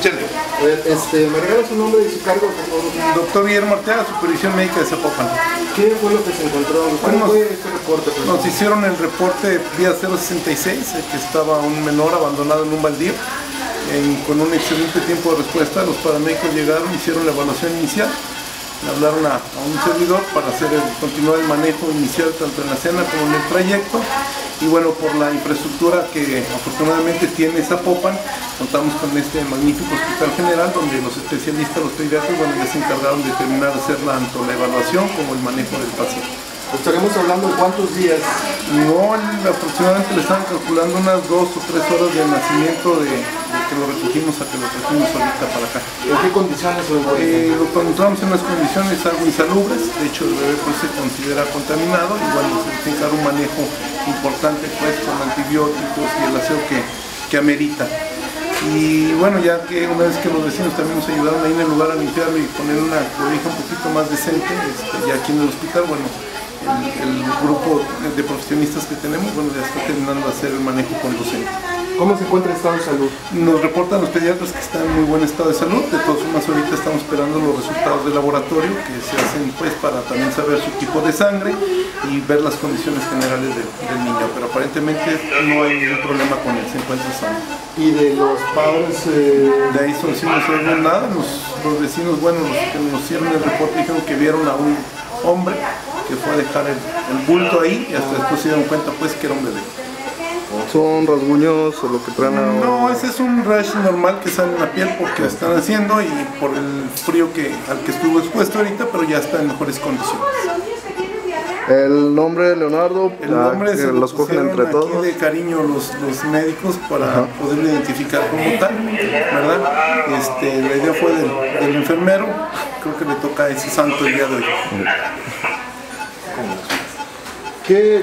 Chale. ¿Me regala su nombre y su cargo, por favor? Doctor Guillermo Arteaga, Supervisión Médica de Zapopan. ¿Qué fue lo que se encontró? ¿Cómo fue este reporte? Nos hicieron el reporte vía 066, que estaba un menor abandonado en un baldío. Con un excelente tiempo de respuesta, los paramédicos llegaron, hicieron la evaluación inicial, le hablaron a un servidor para continuar el manejo inicial tanto en la escena como en el trayecto. Y bueno, por la infraestructura que afortunadamente tiene Zapopan, contamos con este magnífico hospital general donde los especialistas, los pediatras, bueno, ya se encargaron de terminar de hacer tanto la evaluación como el manejo del paciente. ¿Estaremos hablando de cuántos días? No, aproximadamente le estaban calculando unas 2 o 3 horas de nacimiento de que lo recogimos a que lo trajimos ahorita para acá. ¿En qué condiciones lo encontramos? Lo encontramos en unas condiciones algo insalubres, de hecho el bebé pues se considera contaminado y bueno, se tiene que dar un manejo importante pues con antibióticos y el aseo que amerita. Y bueno, ya que una vez que los vecinos también nos ayudaron ahí en el lugar a limpiarlo y poner una cobija un poquito más decente, ya aquí en el hospital, bueno, el grupo de profesionistas que tenemos, bueno, ya está terminando de hacer el manejo conducente. ¿Cómo se encuentra el estado de salud? Nos reportan los pediatras que está en muy buen estado de salud. De todas formas, ahorita estamos esperando los resultados del laboratorio que se hacen pues para también saber su tipo de sangre y ver las condiciones generales del niño, pero aparentemente no hay ningún problema con él, se encuentra sano. ¿Y de los padres? De ahí sí no se ve nada. Los vecinos, bueno, los que nos hicieron el reporte dijeron que vieron a un hombre que fue a dejar el bulto ahí y hasta después se dieron cuenta pues que era un bebé. ¿Son rasguños o lo que traen ahora? No, ese es un rash normal que sale en la piel porque están haciendo y por el frío al que estuvo expuesto ahorita, pero ya está en mejores condiciones. El nombre Leonardo, el nombre se los cogen entre aquí todos de cariño los médicos para poderlo identificar como tal, ¿verdad? La idea fue del enfermero, creo que le toca a ese santo el día de hoy. ¿Qué